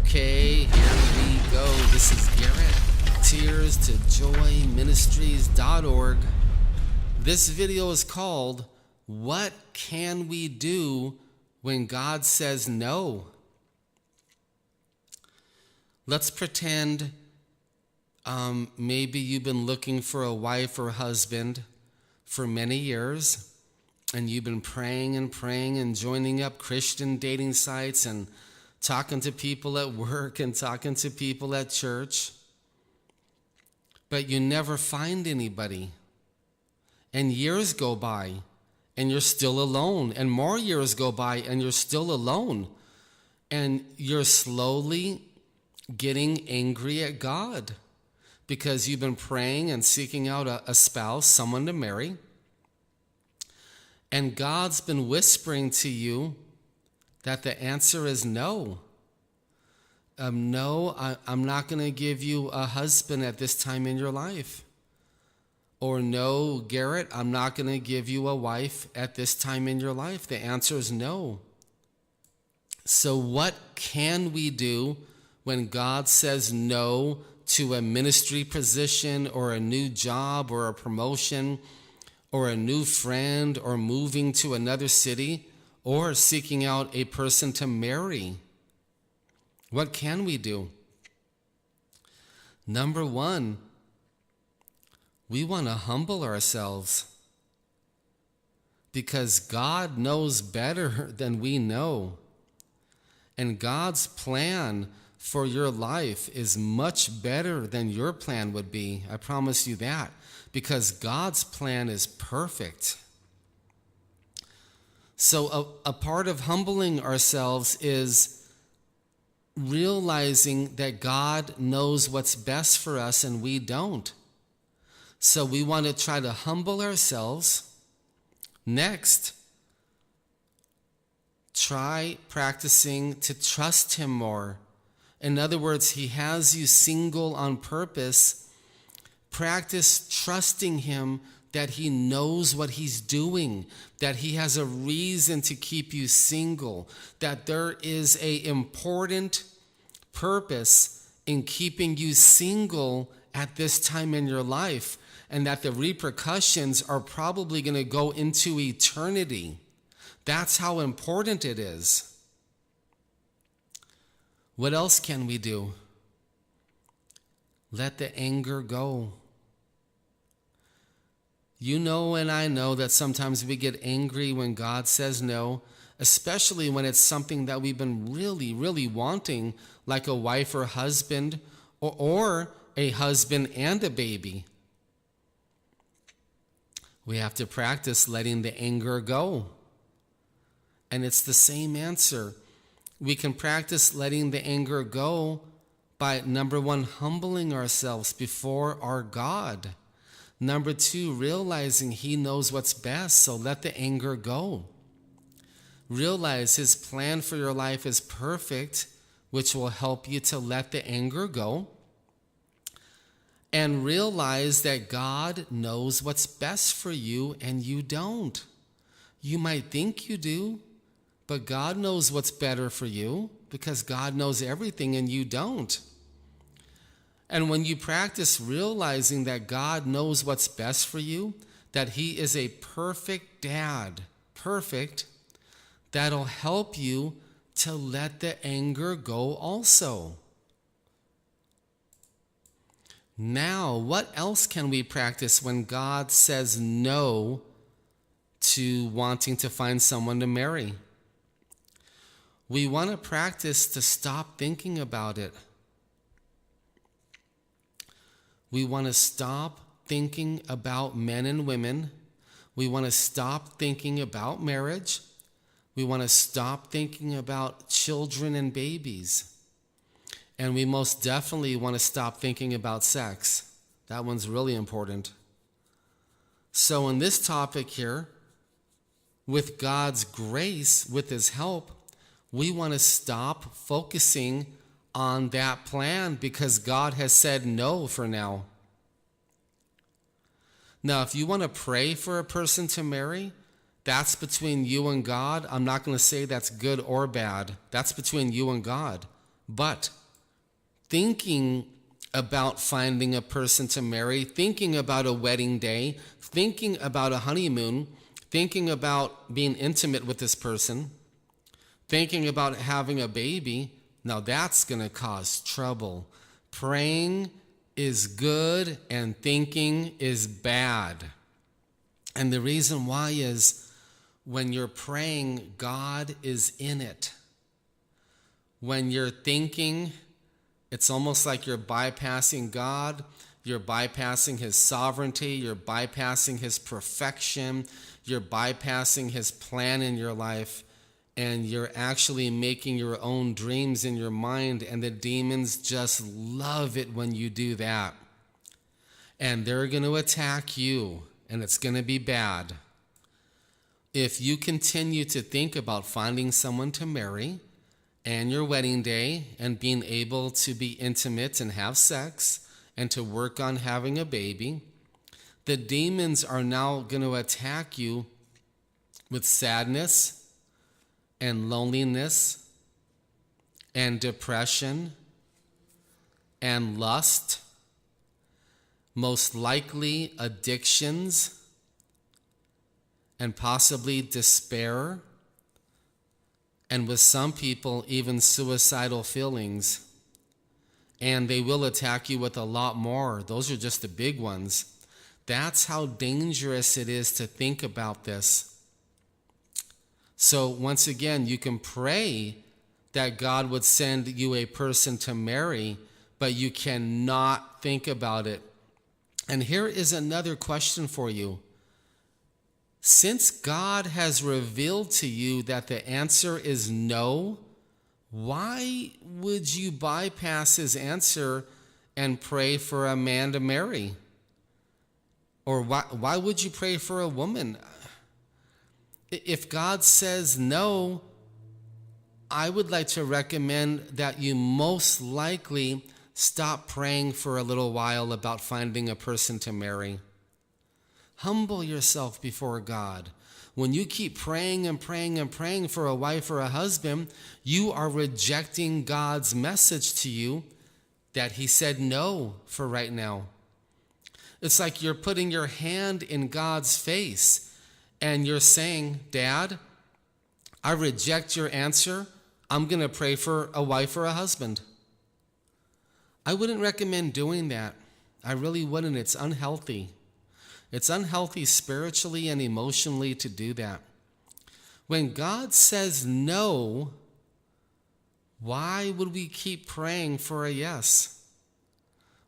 Okay, here we go. This is Garrett, tears2joyministries.org. This video is called, What Can We Do When God Says No? Let's pretend maybe you've been looking for a wife or husband for many years, and you've been praying and joining up Christian dating sites and talking to people at work and talking to people at church, but you never find anybody. And years go by and you're still alone, and more years go by and you're still alone, and you're slowly getting angry at God because you've been praying and seeking out a spouse, someone to marry, and God's been whispering to you that the answer is no. No, I'm not going to give you a husband at this time in your life. Or no, Garrett, I'm not going to give you a wife at this time in your life. The answer is no. So what can we do when God says no to a ministry position or a new job or a promotion or a new friend or moving to another city or seeking out a person to marry? What can we do? Number one, we want to humble ourselves because God knows better than we know. And God's plan for your life is much better than your plan would be. I promise you that, because God's plan is perfect. So a part of humbling ourselves is realizing that God knows what's best for us and we don't. So we want to try to humble ourselves. Next, try practicing to trust Him more. In other words, He has you single on purpose. Practice trusting Him that He knows what He's doing, that He has a reason to keep you single, that there is an important purpose in keeping you single at this time in your life, and that the repercussions are probably going to go into eternity. That's how important it is. What else can we do? Let the anger go. You know and I know that sometimes we get angry when God says no, especially when it's something that we've been really wanting, like a wife or husband, or a husband and a baby. We have to practice letting the anger go. And it's the same answer. We can practice letting the anger go by, number one, humbling ourselves before our God. Number two, realizing He knows what's best, so let the anger go. Realize His plan for your life is perfect, which will help you to let the anger go. And realize that God knows what's best for you and you don't. You might think you do, but God knows what's better for you because God knows everything and you don't. And when you practice realizing that God knows what's best for you, that He is a perfect dad, perfect, that'll help you to let the anger go also. Now, what else can we practice when God says no to wanting to find someone to marry? We want to practice to stop thinking about it. We want to stop thinking about men and women. We want to stop thinking about marriage. We want to stop thinking about children and babies. And we most definitely want to stop thinking about sex. That one's really important. So in this topic here, with God's grace, with His help, we want to stop focusing on that plan because God has said no for now. Now, if you want to pray for a person to marry, that's between you and God. I'm not going to say that's good or bad. That's between you and God. But thinking about finding a person to marry, thinking about a wedding day, thinking about a honeymoon, thinking about being intimate with this person, thinking about having a baby, now that's going to cause trouble. Praying is good and thinking is bad. And the reason why is when you're praying, God is in it. When you're thinking, it's almost like you're bypassing God. You're bypassing his sovereignty. You're bypassing his perfection. You're bypassing his plan in your life. And you're actually making your own dreams in your mind. And the demons just love it when you do that. And they're going to attack you. And it's going to be bad. If you continue to think about finding someone to marry and your wedding day and being able to be intimate and have sex and to work on having a baby, the demons are now going to attack you with sadness and loneliness and depression and lust, most likely addictions, and possibly despair, and with some people, even suicidal feelings. And they will attack you with a lot more. Those are just the big ones. That's how dangerous it is to think about this. So once again, you can pray that God would send you a person to marry, but you cannot think about it. And here is another question for you. Since God has revealed to you that the answer is no, why would you bypass his answer and pray for a man to marry? Or why would you pray for a woman? If God says no, I would like to recommend that you most likely stop praying for a little while about finding a person to marry. Humble yourself before God. When you keep praying and praying and praying for a wife or a husband, you are rejecting God's message to you that he said no for right now. It's like you're putting your hand in God's face and you're saying, Dad, I reject your answer. I'm going to pray for a wife or a husband. I wouldn't recommend doing that. I really wouldn't. It's unhealthy. It's unhealthy spiritually and emotionally to do that. When God says no, why would we keep praying for a yes?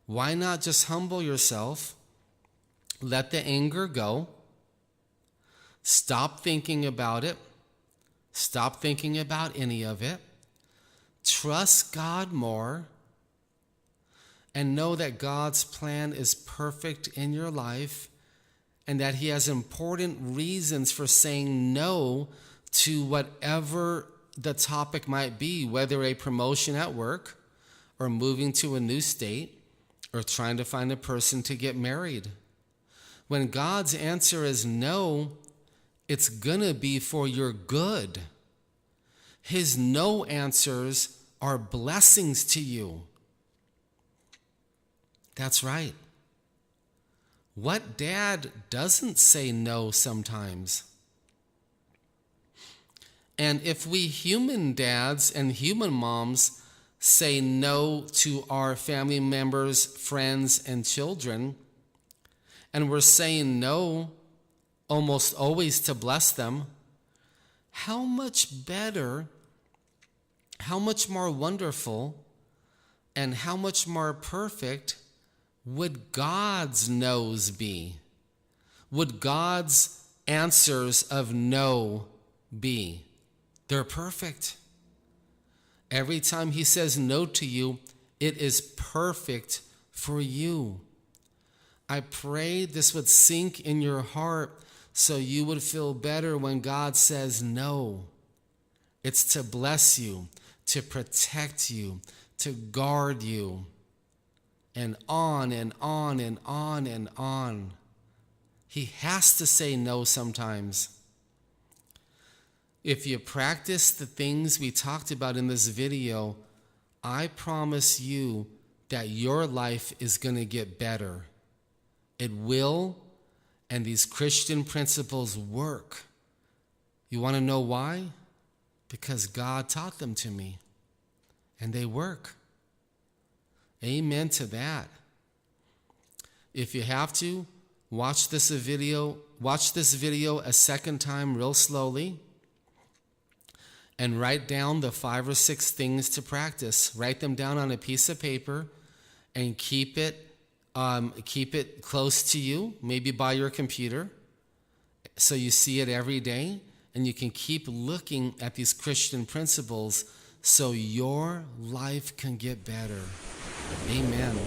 Why not just humble yourself, let the anger go, stop thinking about it, stop thinking about any of it, trust God more, and know that God's plan is perfect in your life and that he has important reasons for saying no to whatever the topic might be, whether a promotion at work or moving to a new state or trying to find a person to get married. When God's answer is no, it's going to be for your good. His no answers are blessings to you. That's right. What dad doesn't say no sometimes? And if we human dads and human moms say no to our family members, friends, and children, and we're saying no almost always to bless them, how much better, how much more wonderful, and how much more perfect would God's no's be? Would God's answers of no be? They're perfect. Every time he says no to you, it is perfect for you. I pray this would sink in your heart so you would feel better when God says no. It's to bless you, to protect you, to guard you. And on and on and on and on. He has to say no sometimes. If you practice the things we talked about in this video, I promise you that your life is going to get better. It will, and these Christian principles work. You want to know why? Because God taught them to me, and they work. Amen to that. If you have to, watch this video a second time real slowly, and write down the 5 or 6 things to practice. Write them down on a piece of paper and keep it close to you, maybe by your computer, so you see it every day, and you can keep looking at these Christian principles so your life can get better. Amen.